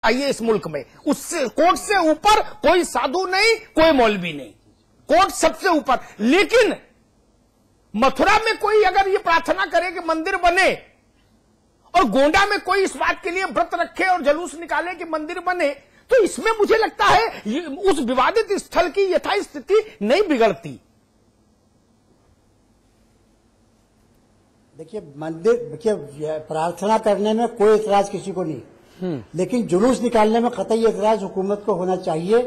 आइए इस मुल्क में, उससे कोर्ट से ऊपर कोई साधु नहीं, कोई मौलवी नहीं, कोर्ट सबसे ऊपर। लेकिन मथुरा में कोई अगर ये प्रार्थना करे कि मंदिर बने और गोंडा में कोई इस बात के लिए व्रत रखे और जुलूस निकाले कि मंदिर बने, तो इसमें मुझे लगता है उस विवादित स्थल की यथास्थिति नहीं बिगड़ती। देखिए, मंदिर, देखिए, प्रार्थना करने में कोई इतराज किसी को नहीं, लेकिन जुलूस निकालने में कतई एतराज हुकूमत को होना चाहिए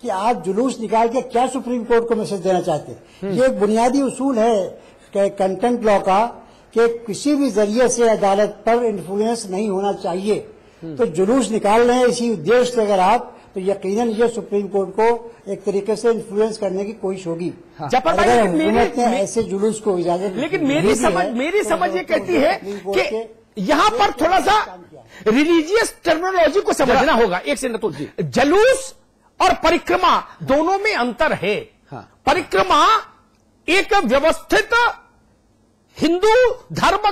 कि आप जुलूस निकाल के क्या सुप्रीम कोर्ट को मैसेज देना चाहते हैं। ये एक बुनियादी उसूल है कंटेंट लॉ का कि किसी भी जरिए से अदालत पर इन्फ्लुएंस नहीं होना चाहिए। तो जुलूस निकाल रहे हैं इसी उद्देश्य से अगर आप, तो यकीनन ये सुप्रीम कोर्ट को एक तरीके से इन्फ्लुएंस करने की कोशिश होगी। अगर हुकूमत ने ऐसे जुलूस को इजाजत, लेकिन मेरी समझ ये कहती है कि यहां पर थोड़ा सा रिलीजियस टर्मिनोलॉजी को समझना होगा। एक सेकंड, जुलूस और परिक्रमा दोनों में अंतर है। परिक्रमा एक व्यवस्थित हिंदू धर्म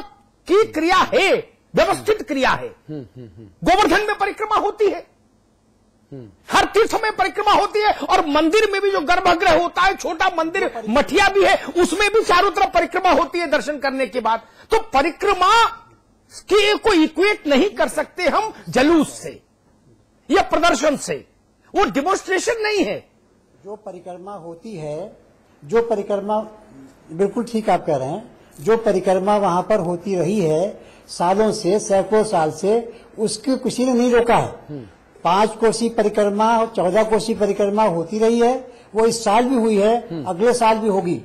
की क्रिया है, व्यवस्थित क्रिया है। गोवर्धन में परिक्रमा होती है, हर तीर्थ में परिक्रमा होती है, और मंदिर में भी जो गर्भगृह होता है, छोटा मंदिर मठिया भी है, उसमें भी चारों तरफ परिक्रमा होती है दर्शन करने के बाद। तो परिक्रमा कि को इक्वेट नहीं कर सकते हम जुलूस से या प्रदर्शन से, वो डिमोन्स्ट्रेशन नहीं है। जो परिक्रमा होती है, जो परिक्रमा, बिल्कुल ठीक आप कह रहे हैं, जो परिक्रमा वहां पर होती रही है सालों से, सैकड़ों साल से, उसको किसी ने नहीं रोका है। 5 कोसी परिक्रमा, 14 कोसी परिक्रमा होती रही है, वो इस साल भी हुई है, अगले साल भी होगी।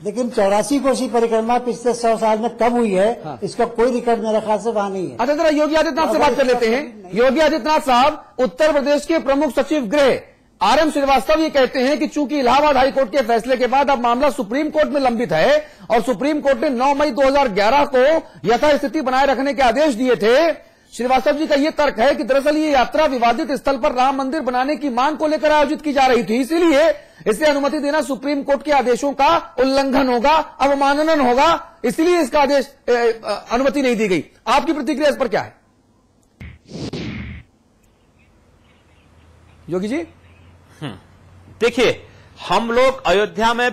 लेकिन 84 कोसी परिक्रमा पिछले 100 साल में कब हुई है, इसका कोई रिकॉर्ड मेरे ख्याल से वहां नहीं है। अच्छा, जरा योगी आदित्यनाथ से बात कर लेते हैं। योगी आदित्यनाथ साहब, उत्तर प्रदेश के प्रमुख सचिव गृह RM श्रीवास्तव ये कहते हैं कि चूंकि इलाहाबाद हाईकोर्ट के फैसले के बाद अब मामला सुप्रीम कोर्ट में लंबित है और सुप्रीम कोर्ट ने 9 मई 2011 को यथास्थिति बनाए रखने के आदेश दिए थे। श्रीवास्तव जी का यह तर्क है कि दरअसल ये यात्रा विवादित स्थल पर राम मंदिर बनाने की मांग को लेकर आयोजित की जा रही थी, इसीलिए इसे अनुमति देना सुप्रीम कोर्ट के आदेशों का उल्लंघन होगा, अवमानना होगा, इसलिए इसका आदेश अनुमति नहीं दी गई। आपकी प्रतिक्रिया इस पर क्या है योगी जी? देखिए, हम लोग अयोध्या में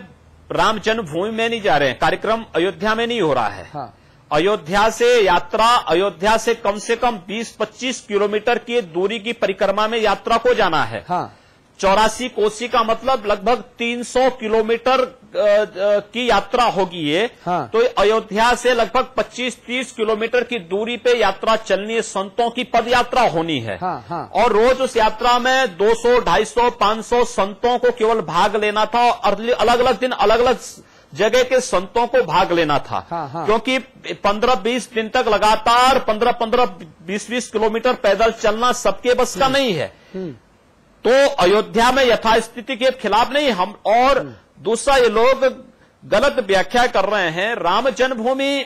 राम जन्मभूमि में नहीं जा रहे हैं, कार्यक्रम अयोध्या में नहीं हो रहा है। हाँ। अयोध्या से यात्रा, अयोध्या से कम 20-25 किलोमीटर की दूरी की परिक्रमा में यात्रा को जाना है। हाँ। 84 कोसी का मतलब लगभग 300 किलोमीटर की यात्रा होगी ये। हाँ। तो अयोध्या से लगभग 25-30 किलोमीटर की दूरी पे यात्रा चलनी है, संतों की पद यात्रा होनी है। हाँ, हाँ। और रोज उस यात्रा में 200, 250, 500 संतों को केवल भाग लेना था, और अलग अलग दिन अलग अलग जगह के संतों को भाग लेना था। हाँ, हाँ। क्योंकि 15-20 दिन तक लगातार 15-20 किलोमीटर पैदल चलना सबके बस का नहीं है। तो अयोध्या में यथास्थिति के खिलाफ नहीं हम। और दूसरा, ये लोग गलत व्याख्या कर रहे हैं। राम जन्मभूमि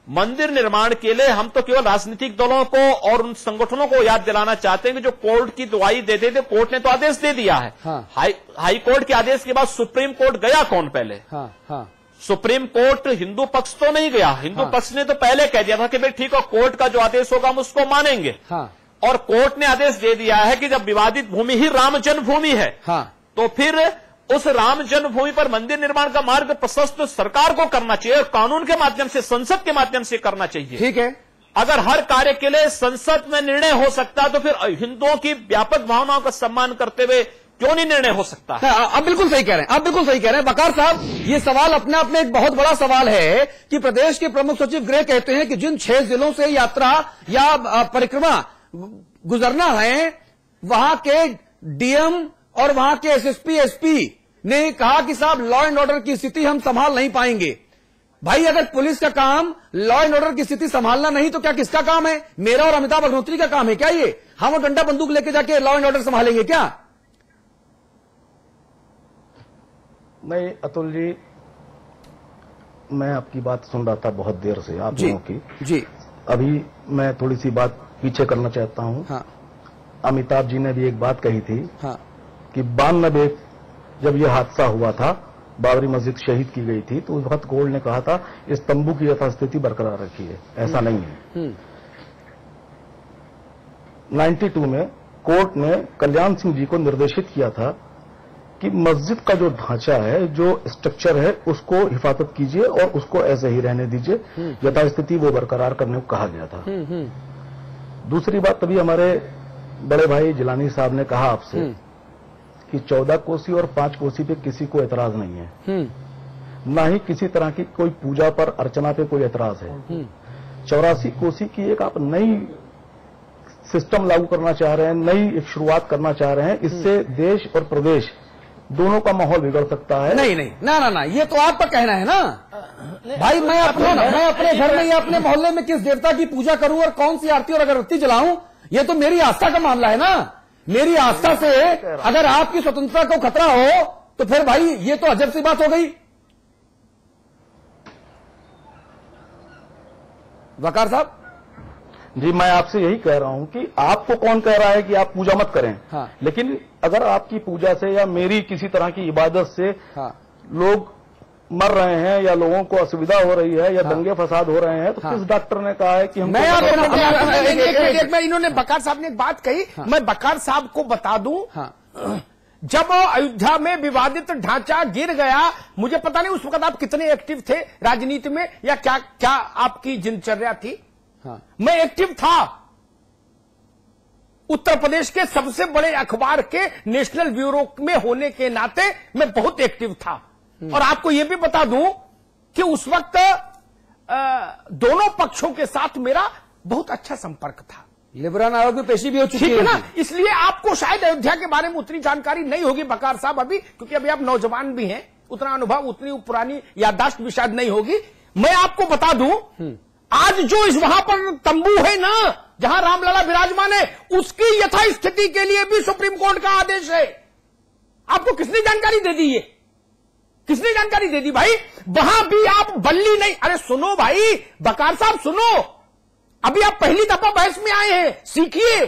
मंदिर निर्माण के लिए हम तो केवल राजनीतिक दलों को और उन संगठनों को याद दिलाना चाहते हैं कि जो कोर्ट की दुआई देते थे, कोर्ट ने तो आदेश दे दिया है। हाँ। हाई कोर्ट के आदेश के बाद सुप्रीम कोर्ट गया कौन पहले? हाँ, हाँ। सुप्रीम कोर्ट हिंदू पक्ष तो नहीं गया, हिंदू पक्ष ने तो पहले कह दिया था कि भाई ठीक है, कोर्ट का जो आदेश होगा हम उसको मानेंगे। हाँ। और कोर्ट ने आदेश दे दिया है कि जब विवादित भूमि ही राम जन्मभूमि है, हाँ, तो फिर उस राम जन्मभूमि पर मंदिर निर्माण का मार्ग प्रशस्त सरकार को करना चाहिए, कानून के माध्यम से, संसद के माध्यम से करना चाहिए। ठीक है। अगर हर कार्य के लिए संसद में निर्णय हो सकता है तो फिर हिंदुओं की व्यापक भावनाओं का सम्मान करते हुए क्यों नहीं निर्णय हो सकता? आप बिल्कुल सही कह रहे हैं, आप बिल्कुल सही कह रहे हैं वकार साहब। ये सवाल अपने आप में एक बहुत बड़ा सवाल है कि प्रदेश के प्रमुख सचिव गृह कहते हैं कि जिन 6 जिलों से यात्रा या परिक्रमा गुजरना है, वहां के डीएम और वहां के एसएसपी, एसपी ने कहा कि साहब लॉ एंड ऑर्डर की स्थिति हम संभाल नहीं पाएंगे। भाई, अगर पुलिस का काम लॉ एंड ऑर्डर की स्थिति संभालना नहीं तो क्या किसका काम है? मेरा और अमिताभ अग्निहोत्री का काम है क्या ये? हम डंडा बंदूक लेके जाके लॉ एंड ऑर्डर संभालेंगे क्या? नहीं अतुल जी, मैं आपकी बात सुन रहा था बहुत देर से, आप लोगों की जी। अभी मैं थोड़ी सी बात पीछे करना चाहता हूं। हाँ। अमिताभ जी ने भी एक बात कही थी। हाँ। कि 92 जब यह हादसा हुआ था, बाबरी मस्जिद शहीद की गई थी, तो उस वक्त कोर्ट ने कहा था इस तंबू की यथास्थिति बरकरार रखी है, ऐसा नहीं है। 92 में कोर्ट ने कल्याण सिंह जी को निर्देशित किया था कि मस्जिद का जो ढांचा है, जो स्ट्रक्चर है, उसको हिफाजत कीजिए और उसको ऐसे ही रहने दीजिए, यथास्थिति वो बरकरार करने को कहा गया था। दूसरी बात, तभी हमारे बड़े भाई जिलानी साहब ने कहा आपसे कि 14 कोसी और 5 कोसी पे किसी को एतराज नहीं है, ना ही किसी तरह की कोई पूजा पर, अर्चना पे कोई एतराज है। 84 कोसी की एक आप नई सिस्टम लागू करना चाह रहे हैं, नई एक शुरुआत करना चाह रहे हैं, इससे देश और प्रदेश दोनों का माहौल बिगड़ सकता है। नहीं नहीं, ना, ये तो आपका कहना है ना भाई। मैं अपने घर में या अपने मोहल्ले में किस देवता की पूजा करूं और कौन सी आरती और अगरबत्ती जलाऊं, ये तो मेरी आस्था का मामला है ना। मेरी आस्था से अगर आपकी स्वतंत्रता को खतरा हो तो फिर भाई ये तो अजब सी बात हो गई। वकार साहब जी, मैं आपसे यही कह रहा हूं कि आपको कौन कह रहा है कि आप पूजा मत करें। हाँ। लेकिन अगर आपकी पूजा से या मेरी किसी तरह की इबादत से लोग मर रहे हैं या लोगों को असुविधा हो रही है या दंगे फसाद हो रहे हैं, तो किस डॉक्टर ने कहा है कि हम इन्होंने बकार साहब ने एक बात कही, मैं बकार साहब को बता दूं, जब अयोध्या में विवादित ढांचा गिर गया, मुझे पता नहीं उस वक्त आप कितने एक्टिव थे राजनीति में या क्या आपकी दिनचर्या थी। मैं एक्टिव था, उत्तर प्रदेश के सबसे बड़े अखबार के नेशनल ब्यूरो में होने के नाते मैं बहुत एक्टिव था। और आपको यह भी बता दूं कि उस वक्त दोनों पक्षों के साथ मेरा बहुत अच्छा संपर्क था। लिबरल आयोग में पेशी भी हो चुकी है ना, इसलिए आपको शायद अयोध्या के बारे में उतनी जानकारी नहीं होगी बकार साहब अभी, क्योंकि अभी आप नौजवान भी हैं, उतना अनुभव, उतनी पुरानी याददाश्त भी शायद नहीं होगी। मैं आपको बता दूं, आज जो इस वहां पर तंबू है ना, जहां रामलला विराजमान है, उसकी यथास्थिति के लिए भी सुप्रीम कोर्ट का आदेश है। आपको किसने जानकारी दे दी? ये किसने जानकारी दे दी भाई? वहां भी आप बल्ली नहीं। अरे सुनो भाई, बकार साहब सुनो, अभी आप पहली दफा बहस में आए हैं, सीखिए।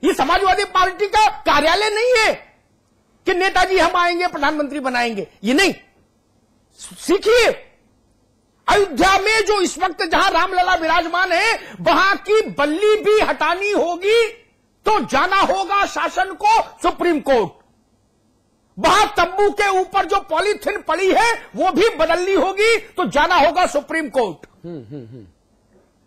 ये समाजवादी पार्टी का कार्यालय नहीं है कि नेताजी हम आएंगे प्रधानमंत्री बनाएंगे, ये नहीं। सीखिए, अयोध्या में जो इस वक्त जहां रामलला विराजमान है, वहां की बल्ली भी हटानी होगी तो जाना होगा शासन को सुप्रीम कोर्ट। वहां तंबू के ऊपर जो पॉलीथिन पड़ी है वो भी बदलनी होगी तो जाना होगा सुप्रीम कोर्ट।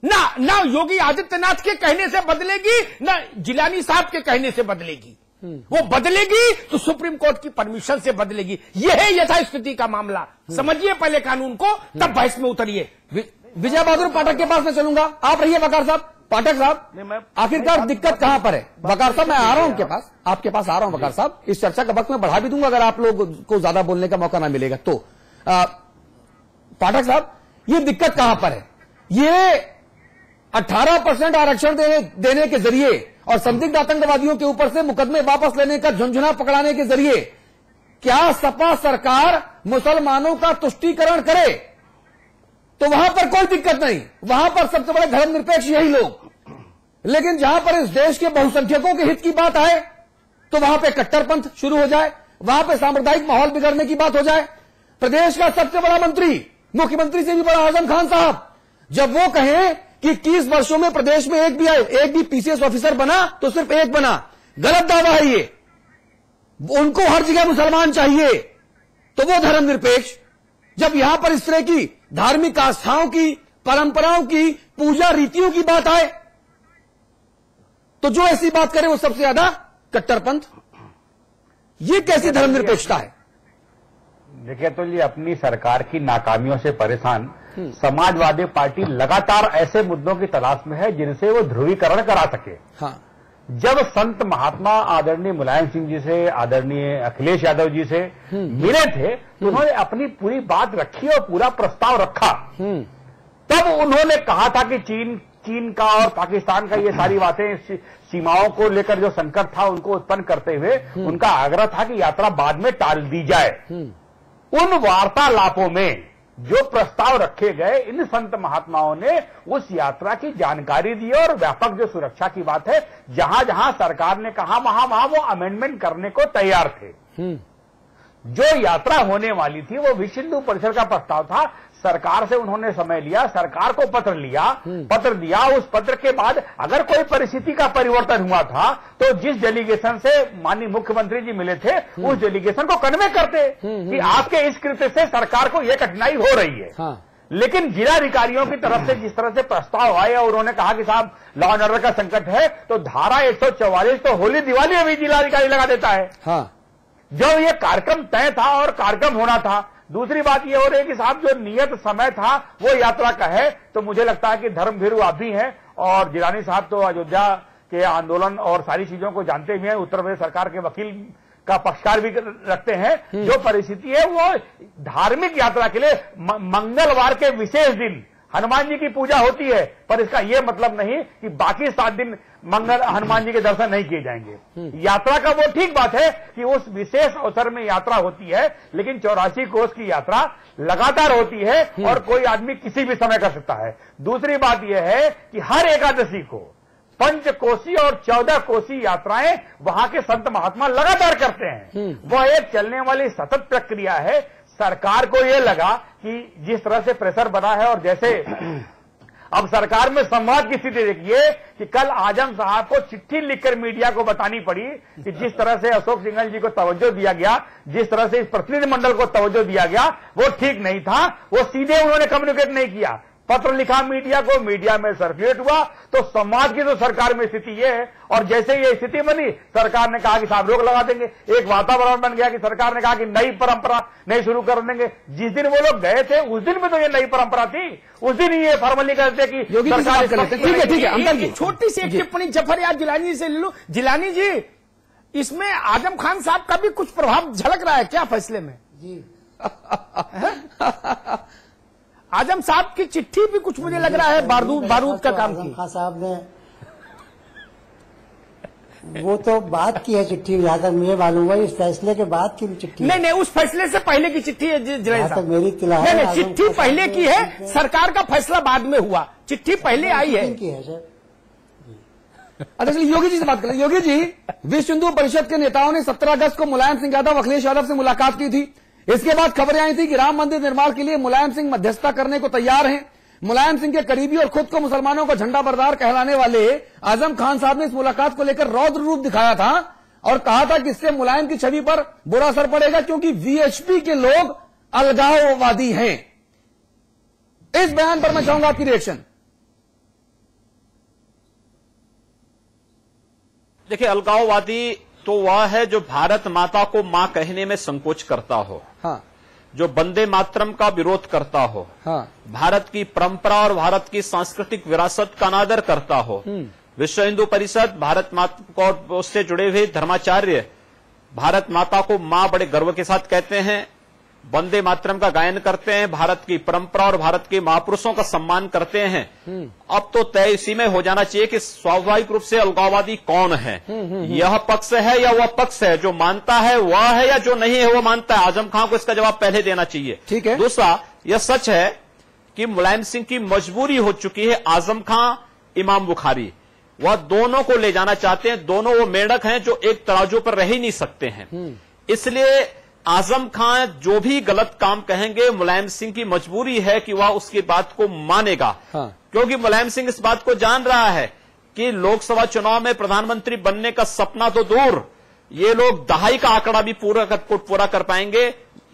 ना योगी आदित्यनाथ के कहने से बदलेगी, ना जिलानी साहब के कहने से बदलेगी। वो बदलेगी तो सुप्रीम कोर्ट की परमिशन से बदलेगी। यह है यथास्थिति का मामला। समझिए पहले कानून को, तब बहस में उतरिए। विजय बहादुर पाठक के पास मैं चलूंगा, आप रहिए बकार साहब। पाठक साहब, आखिरकार दिक्कत कहां पर है? बकार साहब मैं आ रहा हूं उनके पास, आपके पास आ रहा हूं बकार साहब। इस चर्चा का वक्त मैं बढ़ा भी दूंगा अगर आप लोग को ज्यादा बोलने का मौका ना मिलेगा तो। पाठक साहब, ये दिक्कत कहां पर है? ये 18% आरक्षण देने के जरिए और संदिग्ध आतंकवादियों के ऊपर से मुकदमे वापस लेने का झुंझुना पकड़ाने के जरिए क्या सपा सरकार मुसलमानों का तुष्टीकरण करे तो वहां पर कोई दिक्कत नहीं, वहां पर सबसे बड़े धर्मनिरपेक्ष यही लोग। लेकिन जहां पर इस देश के बहुसंख्यकों के हित की बात आए तो वहां पर कट्टरपंथ शुरू हो जाए, वहां पर सांप्रदायिक माहौल बिगड़ने की बात हो जाए। प्रदेश का सबसे बड़ा मंत्री, मुख्यमंत्री से भी बड़ा आजम खान साहब, जब वो कहें कि 21 वर्षों में प्रदेश में एक भी पीसीएस ऑफिसर बना तो सिर्फ एक बना, गलत दावा है ये। उनको हर जगह मुसलमान चाहिए तो वो धर्मनिरपेक्ष। जब यहां पर इस तरह की धार्मिक आस्थाओं की, परंपराओं की, पूजा रीतियों की बात आए तो जो ऐसी बात करे वो सबसे ज्यादा कट्टरपंथ। ये कैसी धर्मनिरपेक्षता है? देखिए तो ये अपनी सरकार की नाकामियों से परेशान समाजवादी पार्टी लगातार ऐसे मुद्दों की तलाश में है जिनसे वो ध्रुवीकरण करा सके। हाँ। जब संत महात्मा आदरणीय मुलायम सिंह जी से, आदरणीय अखिलेश यादव जी से मिले थे तो उन्होंने अपनी पूरी बात रखी और पूरा प्रस्ताव रखा। तब उन्होंने कहा था कि चीन का और पाकिस्तान का ये सारी बातें, सीमाओं को लेकर जो संकट था उनको उत्पन्न करते हुए उनका आग्रह था कि यात्रा बाद में टाल दी जाए। उन वार्तालापों में जो प्रस्ताव रखे गए, इन संत महात्माओं ने उस यात्रा की जानकारी दी और व्यापक जो सुरक्षा की बात है, जहां जहां सरकार ने कहा वहां वो अमेंडमेंट करने को तैयार थे। जो यात्रा होने वाली थी वो विश्व हिंदू परिषद का प्रस्ताव था, सरकार से उन्होंने समय लिया, सरकार को पत्र लिया, पत्र दिया। उस पत्र के बाद अगर कोई परिस्थिति का परिवर्तन हुआ था तो जिस डेलीगेशन से माननीय मुख्यमंत्री जी मिले थे उस डेलीगेशन को कन्वे करते कि आपके इस कृत्य से सरकार को यह कठिनाई हो रही है। लेकिन जिलाधिकारियों की तरफ से जिस तरह से प्रस्ताव आए और उन्होंने कहा कि साहब लॉ एंड ऑर्डर का संकट है, तो धारा 144 तो होली दिवाली में भी जिलाधिकारी लगा देता है। जब ये कार्यक्रम तय था और कार्यक्रम होना था। दूसरी बात ये हो रही है कि साहब जो नियत समय था वो यात्रा का है, तो मुझे लगता है कि धर्मभीरू आप भी हैं और जिलानी साहब तो अयोध्या के आंदोलन और सारी चीजों को जानते भी हैं, उत्तर प्रदेश सरकार के वकील का पक्षकार भी रखते हैं। जो परिस्थिति है वो धार्मिक यात्रा के लिए मंगलवार के विशेष दिन हनुमान जी की पूजा होती है, पर इसका यह मतलब नहीं कि बाकी 7 दिन हनुमान जी के दर्शन नहीं किए जाएंगे। यात्रा का वो ठीक बात है कि उस विशेष अवसर में यात्रा होती है, लेकिन 84 कोस की यात्रा लगातार होती है और कोई आदमी किसी भी समय कर सकता है। दूसरी बात यह है कि हर एकादशी को पंचकोसी और 14 कोसी यात्राएं वहां के संत महात्मा लगातार करते हैं। वह एक चलने वाली सतत प्रक्रिया है। सरकार को यह लगा कि जिस तरह से प्रेशर बना है और जैसे अब सरकार में संवाद की स्थिति देखिए कि कल आजम साहब को चिट्ठी लिखकर मीडिया को बतानी पड़ी कि जिस तरह से अशोक सिंघल जी को तवज्जो दिया गया, जिस तरह से इस प्रतिनिधि मंडल को तवज्जो दिया गया, वो ठीक नहीं था। वो सीधे उन्होंने कम्युनिकेट नहीं किया, पत्र लिखा मीडिया को, मीडिया में सर्कुलेट हुआ। तो समाज की तो सरकार में स्थिति ये है और जैसे ये स्थिति बनी सरकार ने कहा कि साहब रोक लगा देंगे। एक वातावरण बन गया कि सरकार ने कहा कि नई परंपरा नहीं शुरू कर देंगे। जिस दिन वो लोग गए थे उस दिन में तो ये नई परंपरा थी, उस दिन ही ये फॉर्मली कहते कि सरकार। ठीक है, छोटी सी एक टिप्पणी जफर याद जिलानी से ले लो। जिलानी जी, इसमें आजम खान साहब का भी कुछ प्रभाव झलक रहा है क्या फैसले में? जी आजम साहब की चिट्ठी भी कुछ मुझे लग रहा है बारूद का काम की। खान साहब ने वो तो बात की है चिट्ठी, जहां तक मुझे मालूम है इस फैसले के बाद की भी चिट्ठी। नहीं, उस फैसले से पहले की चिट्ठी है जहां तक मेरी इत्तला है। नहीं, चिट्ठी पहले की है, सरकार का फैसला बाद में हुआ, चिट्ठी पहले आई है। अच्छा चलिए योगी जी से बात करें। योगी जी, विश्व हिंदू परिषद के नेताओं ने 17 अगस्त को मुलायम सिंह यादव, अखिलेश यादव से मुलाकात की थी। इसके बाद खबरें आई थी कि राम मंदिर निर्माण के लिए मुलायम सिंह मध्यस्थता करने को तैयार हैं। मुलायम सिंह के करीबी और खुद को मुसलमानों का झंडा बरदार कहलाने वाले आजम खान साहब ने इस मुलाकात को लेकर रौद्र रूप दिखाया था और कहा था कि इससे मुलायम की छवि पर बुरा असर पड़ेगा क्योंकि वीएचपी के लोग अलगाववादी हैं। इस बयान पर मैं चाहूंगा आपकी रिएक्शन। देखिए, अलगाववादी तो वह है जो भारत माता को मां कहने में संकोच करता हो, जो वंदे मातरम का विरोध करता हो, भारत की परंपरा और भारत की सांस्कृतिक विरासत का अनादर करता हो। विश्व हिंदू परिषद, भारत माता को उससे जुड़े हुए धर्माचार्य भारत माता को मां बड़े गर्व के साथ कहते हैं, वंदे मातरम का गायन करते हैं, भारत की परंपरा और भारत के महापुरुषों का सम्मान करते हैं। अब तो तय इसी में हो जाना चाहिए कि स्वाभाविक रूप से अलगाववादी कौन है। यह पक्ष है या वह पक्ष है, जो मानता है वह है या जो नहीं है वो मानता है। आजम खान को इसका जवाब पहले देना चाहिए। ठीक है। दूसरा, यह सच है कि मुलायम सिंह की मजबूरी हो चुकी है। आजम खान, इमाम बुखारी, वह दोनों को ले जाना चाहते हैं। दोनों वो मेंढक हैं जो एक तराजू पर रह ही नहीं सकते हैं। इसलिए आजम खान जो भी गलत काम कहेंगे, मुलायम सिंह की मजबूरी है कि वह उसकी बात को मानेगा। क्योंकि मुलायम सिंह इस बात को जान रहा है कि लोकसभा चुनाव में प्रधानमंत्री बनने का सपना तो दूर, ये लोग दहाई का आंकड़ा भी पूरा कर पाएंगे।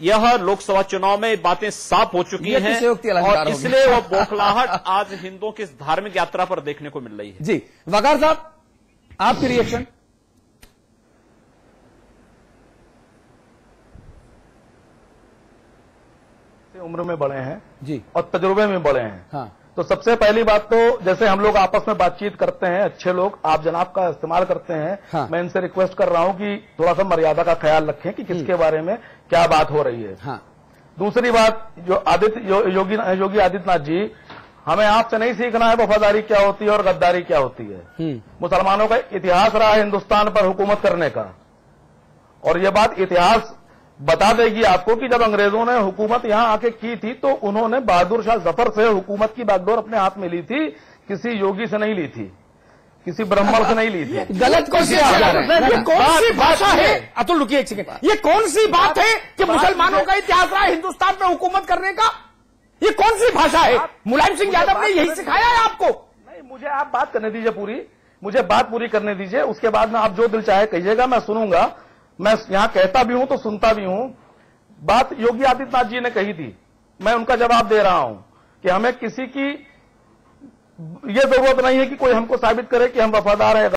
यह लोकसभा चुनाव में बातें साफ हो चुकी हैं और इसलिए वह बौखलाहट आज हिंदुओं की धार्मिक यात्रा पर देखने को मिल रही है। जी वकार साहब, आपकी रिएक्शन। उम्र में बड़े हैं जी और तजुर्बे में बड़े हैं। तो सबसे पहली बात तो जैसे हम लोग आपस में बातचीत करते हैं, अच्छे लोग आप जनाब का इस्तेमाल करते हैं। मैं इनसे रिक्वेस्ट कर रहा हूं कि थोड़ा सा मर्यादा का ख्याल रखें कि किसके बारे में क्या बात हो रही है। दूसरी बात, जो योगी आदित्यनाथ जी, हमें आपसे नहीं सीखना है वफादारी क्या होती है और गद्दारी क्या होती है। मुसलमानों का इतिहास रहा है हिंदुस्तान पर हुकूमत करने का, और यह बात इतिहास बता देगी आपको कि जब अंग्रेजों ने हुकूमत यहां आके की थी तो उन्होंने बहादुर शाह जफर से हुकूमत की बागडोर अपने हाथ में ली थी, किसी योगी से नहीं ली थी, किसी ब्राह्मण से नहीं ली थी। गलत कौन सी भाषा है? अतुल रुकिए एक सेकंड, ये कौन सी बात है कि मुसलमानों का इतिहास रहा है हिंदुस्तान में हुकूमत करने का? ये कौन सी भाषा है? मुलायम सिंह यादव ने यही सिखाया है आपको? नहीं, मुझे आप बात करने दीजिए पूरी, मुझे बात पूरी करने दीजिए, उसके बाद में आप जो दिल चाहे कहिएगा, मैं सुनूंगा। मैं यहां कहता भी हूं तो सुनता भी हूं। बात योगी आदित्यनाथ जी ने कही थी, मैं उनका जवाब दे रहा हूं कि हमें किसी की ये जरूरत नहीं है कि कोई हमको साबित करे कि हम वफादार है।